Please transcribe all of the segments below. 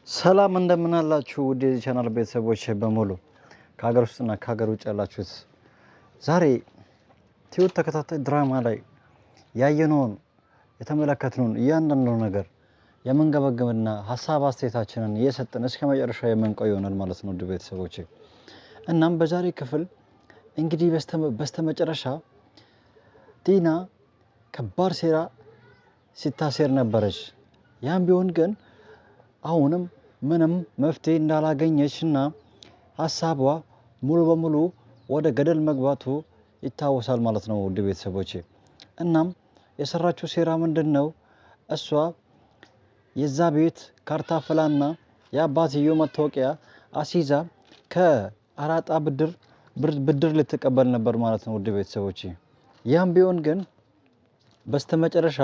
ሰላም እንደምን አላችሁ ውድ የዚህ ቻናል ቤተሰቦች በሙሉ ከሀገር ውስጥና ከሀገር ውጭ ያላችሁት። ዛሬ ትሁት ተከታታይ ድራማ ላይ ያየነውን የተመለከትነውን እያንዳንዱ ነገር የምንገበገብና ሀሳብ አስተያየታችንን እየሰጠን እስከ መጨረሻው የምንቆይ ይሆናል ማለት ነው ውድ ቤተሰቦች። እናም በዛሬ ክፍል እንግዲህ በስተመጨረሻ ቲና ከባድ ሴራ ሲታሴር ነበረች። ያም ቢሆን ግን አሁንም ምንም መፍትሄ እንዳላገኘችና ሀሳቧ ሙሉ በሙሉ ወደ ገደል መግባቱ ይታወሳል ማለት ነው ውድ ቤተሰቦቼ። እናም የሰራችው ሴራ ምንድነው? እሷ የዛ ቤት ካርታ ፍላና የአባትየው መታወቂያ አሲዛ ከአራጣ ብድር ልትቀበል ነበር ማለት ነው ውድ ቤተሰቦቼ። ያም ቢሆን ግን በስተመጨረሻ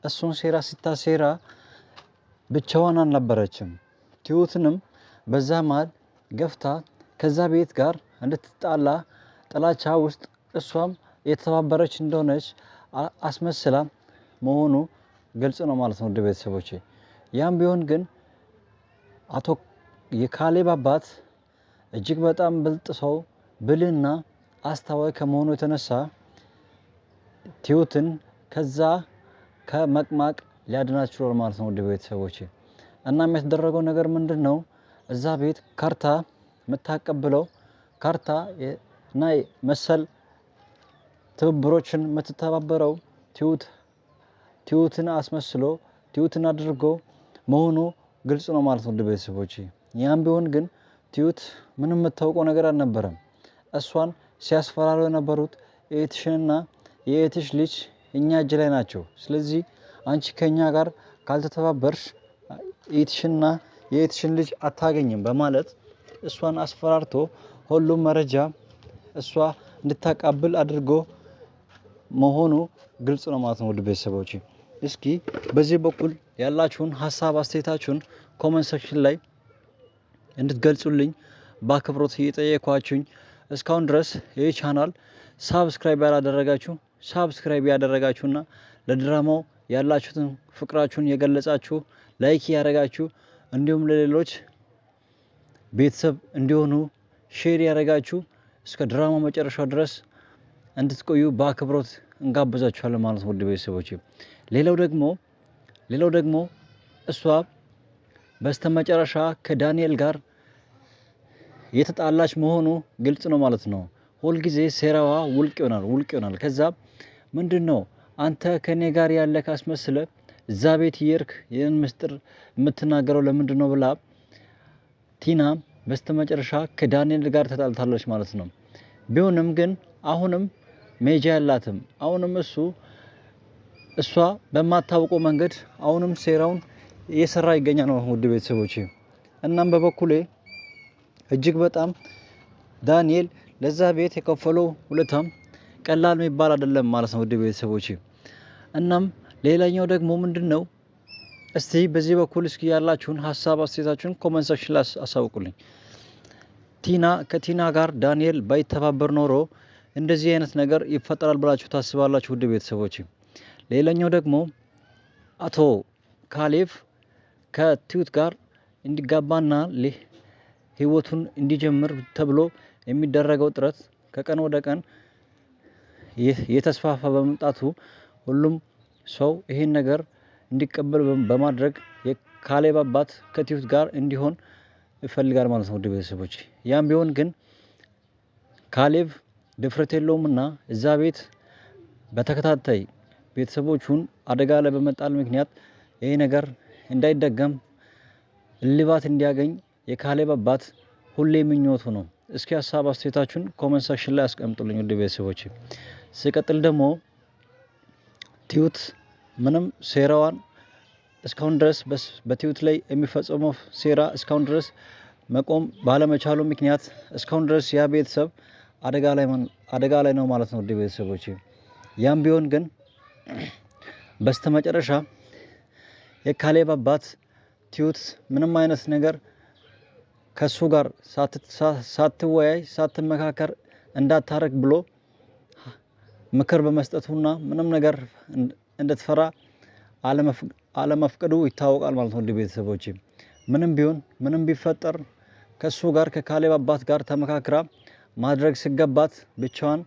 እሱን ሴራ ሲታሴራ ብቻዋን አልነበረችም። ትሁትንም በዛ መሃል ገፍታ ከዛ ቤት ጋር እንድትጣላ ጥላቻ ውስጥ እሷም የተባበረች እንደሆነች አስመስላ መሆኑ ግልጽ ነው ማለት ነው ውድ ቤተሰቦቼ። ያም ቢሆን ግን አቶ የካሌብ አባት እጅግ በጣም ብልጥ ሰው ብልና አስተዋይ ከመሆኑ የተነሳ ትሁትን ከዛ ከመቅማቅ ሊያድናት ችሏል ማለት ነው ውድ ቤተሰቦቼ። እናም የተደረገው ነገር ምንድነው? እዛ ቤት ካርታ የምታቀብለው ካርታ እና መሰል ትብብሮችን የምትተባበረው ትሁትን አስመስሎ ትሁትን አድርጎ መሆኑ ግልጽ ነው ማለት ነው ውድ ቤተሰቦቼ። ያም ቢሆን ግን ትሁት ምንም የምታውቀው ነገር አልነበረም። እሷን ሲያስፈራሩ የነበሩት የእህትሽንና የእህትሽ ልጅ እኛ እጅ ላይ ናቸው። ስለዚህ አንቺ ከኛ ጋር ካልተተባበርሽ እህትሽንና የእህትሽን ልጅ አታገኝም በማለት እሷን አስፈራርቶ ሁሉም መረጃ እሷ እንድታቃብል አድርጎ መሆኑ ግልጽ ነው ማለት ነው ውድ ቤተሰቦቼ። እስኪ በዚህ በኩል ያላችሁን ሀሳብ አስተያየታችሁን ኮሜንት ሴክሽን ላይ እንድትገልጹልኝ በአክብሮት እየጠየኳችሁኝ፣ እስካሁን ድረስ ይህ ቻናል ሳብስክራይብ ያላደረጋችሁ ሳብስክራይብ ያደረጋችሁና ለድራማው ያላችሁትን ፍቅራችሁን የገለጻችሁ ላይክ ያደረጋችሁ እንዲሁም ለሌሎች ቤተሰብ እንዲሆኑ ሼር ያደረጋችሁ እስከ ድራማው መጨረሻው ድረስ እንድትቆዩ በአክብሮት እንጋብዛችኋለን ማለት ነው ውድ ቤተሰቦቼ። ሌላው ደግሞ እሷ በስተመጨረሻ ከዳንኤል ጋር የተጣላች መሆኑ ግልጽ ነው ማለት ነው። ሁልጊዜ ሴራዋ ውልቅ ይሆናል። ከዛ ምንድነው አንተ ከኔ ጋር ያለ ካስመስለ እዛ ቤት ይርክ ይህን ምስጢር የምትናገረው ለምንድነው ብላ ቲና በስተመጨረሻ ከዳንኤል ጋር ተጣልታለች ማለት ነው። ቢሆንም ግን አሁንም ሜጃ ያላትም አሁንም እሷ በማታውቀው መንገድ አሁንም ሴራውን እየሰራ ይገኛል ነው ውድ ቤተሰቦቼ። እናም በበኩሌ እጅግ በጣም ዳንኤል ለዛ ቤት የከፈለው ውለታም ቀላል የሚባል አይደለም ማለት ነው ውድ ቤተሰቦቼ። እናም ሌላኛው ደግሞ ምንድነው? እስቲ በዚህ በኩል እስኪ ያላችሁን ሀሳብ አስተያየታችሁን ኮሜንት ሴክሽን ላይ አሳውቁልኝ። ከቲና ጋር ዳንኤል ባይተባበር ኖሮ እንደዚህ አይነት ነገር ይፈጠራል ብላችሁ ታስባላችሁ ውድ ቤተሰቦቼ? ሌላኛው ደግሞ አቶ ካሌብ ከትሁት ጋር እንዲጋባና ህይወቱን እንዲጀምር ተብሎ የሚደረገው ጥረት ከቀን ወደ ቀን የተስፋፋ በመምጣቱ ሁሉም ሰው ይሄን ነገር እንዲቀበል በማድረግ የካሌብ አባት ከትሁት ጋር እንዲሆን ይፈልጋል ማለት ነው ውድ ቤተሰቦች። ያም ቢሆን ግን ካሌብ ድፍረት የለውምና እዛ ቤት በተከታታይ ቤተሰቦቹን አደጋ ላይ በመጣል ምክንያት ይሄ ነገር እንዳይደገም እልባት እንዲያገኝ የካሌብ አባት ሁሌ ምኞቱ ነው። እስኪ ሀሳብ አስተያየታችሁን ኮሜንት ሴክሽን ላይ አስቀምጡልኝ ውድ ቤተሰቦች። ሲቀጥል ደግሞ ትሁት ምንም ሴራዋን እስካሁን ድረስ በትሁት ላይ የሚፈጸመው ሴራ እስካሁን ድረስ መቆም ባለመቻሉ ምክንያት እስካሁን ድረስ ያ ቤተሰብ አደጋ ላይ ነው ማለት ነው ውድ ቤተሰቦች። ያም ቢሆን ግን በስተመጨረሻ የካሌብ አባት ትሁት ምንም አይነት ነገር ከሱ ጋር ሳትወያይ ሳትመካከር እንዳታረግ ብሎ ምክር በመስጠቱና ምንም ነገር እንድትፈራ አለመፍቀዱ ይታወቃል ማለት ነው ቤተሰቦች። ምንም ቢሆን ምንም ቢፈጠር ከሱ ጋር ከካሌብ አባት ጋር ተመካክራ ማድረግ ሲገባት ብቻዋን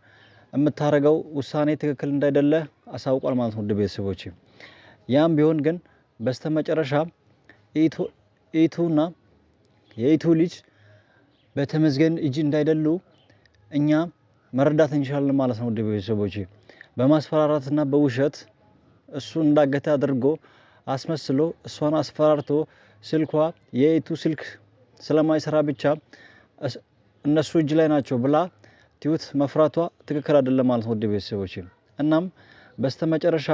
የምታረገው ውሳኔ ትክክል እንዳይደለ አሳውቋል ማለት ነው። ውድ ቤተሰቦቼ ያም ቢሆን ግን በስተመጨረሻ ኢቱና የኢቱ ልጅ በተመስገን እጅ እንዳይደሉ እኛ መረዳት እንችላለን ማለት ነው። ውድ ቤተሰቦቼ በማስፈራራትና በውሸት እሱን እንዳገተ አድርጎ አስመስሎ እሷን አስፈራርቶ ስልኳ የኢቱ ስልክ ስለማይሰራ ብቻ እነሱ እጅ ላይ ናቸው ብላ ትሁት መፍራቷ ትክክል አይደለም ማለት ነው። ውድ ቤተሰቦቼ እናም በስተመጨረሻ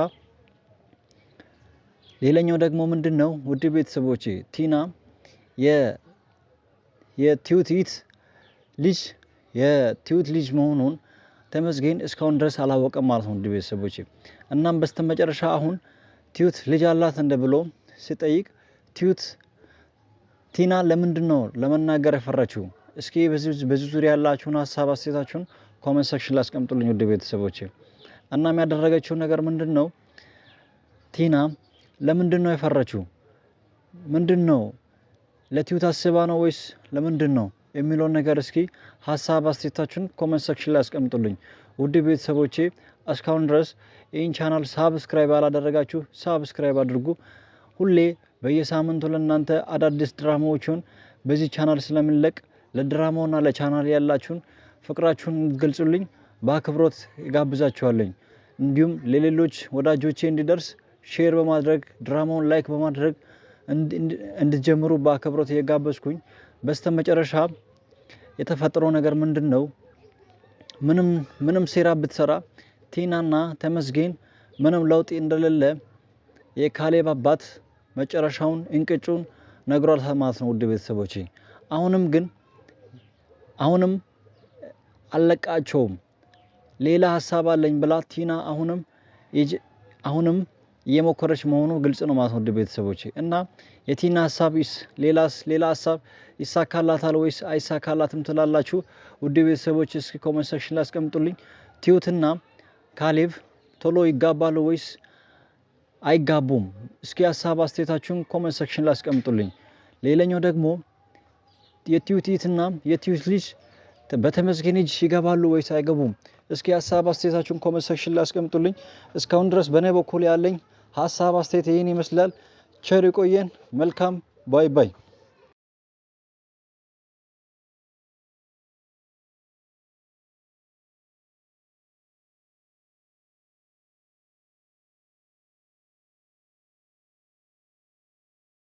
ሌላኛው ደግሞ ምንድነው ውድ ቤተሰቦቼ ቲና የትሁት ልጅ መሆኑን ተመስገን እስካሁን ድረስ አላወቀም ማለት ነው። ውድ ቤተሰቦቼ እናም በስተመጨረሻ አሁን ትሁት ልጅ አላት እንደብሎ ሲጠይቅ ቲና ለምንድነው ለመናገር የፈራችው? እስኪ በዚህ ዙሪያ ያላችሁን ሐሳብ አስተያየታችሁን ኮሜንት ሴክሽን ላይ አስቀምጡልኝ ውድ ቤተሰቦቼ። እናም ያደረገችው ነገር ምንድነው? ቲና ለምንድነው የፈራችው? ምንድነው ለትሁት አስባ ነው ወይስ ለምንድነው የሚለው ነገር እስኪ ሐሳብ አስተያየታችሁን ኮሜንት ሴክሽን ላይ አስቀምጡልኝ ውድ ቤተሰቦቼ። እስካሁን ድረስ ይህን ቻናል ሳብስክራይብ አላደረጋችሁ ሳብስክራይብ አድርጉ። ሁሌ በየሳምንቱ ለእናንተ አዳዲስ ድራማዎችን በዚህ ቻናል ስለምንለቅ ለድራማውና ለቻናል ያላችሁን ፍቅራችሁን እንድትገልጹልኝ በአክብሮት ጋብዛችኋለሁ። እንዲሁም ለሌሎች ወዳጆቼ እንዲደርስ ሼር በማድረግ ድራማውን ላይክ በማድረግ እንድትጀምሩ በአክብሮት እየጋበዝኩኝ በስተመጨረሻ የተፈጠረው ነገር ምንድነው? ምንም ሴራ ብትሰራ ቲናና ተመስገን ምንም ለውጥ እንደሌለ የካሌብ አባት መጨረሻውን እንቅጩን ነግሯል ማለት ነው። ውድ ቤተሰቦቼ አሁንም አለቃቸውም ሌላ ሐሳብ አለኝ ብላ ቲና አሁንም እየሞከረች መሆኑ ግልጽ ነው ማለት ነው። ውድ ቤተሰቦቼ እና የቲና ሐሳብስ ሌላ ሐሳብ ይሳካላታል ወይስ አይሳካላትም ትላላችሁ? ውድ ቤተሰቦቼ እስኪ ኮሜንት ሴክሽን ላይ አስቀምጡልኝ። ትሁትና ካሌብ ቶሎ ይጋባሉ ወይስ አይጋቡም? እስኪ ሐሳብ አስተያየታችሁን ኮሜንት ሴክሽን ላይ አስቀምጡልኝ። ሌላኛው ደግሞ የትሁትና የትሁት ልጅ በተመስገን እጅ ይገባሉ ወይስ አይገቡም? እስኪ ሐሳብ አስተያየታችሁን ኮሜንት ሴክሽን ላይ አስቀምጡልኝ። እስካሁን ድረስ በእኔ በኩል ያለኝ ሐሳብ አስተያየት ይህን ይመስላል። ቸር ይቆየን። መልካም ባይ ባይ።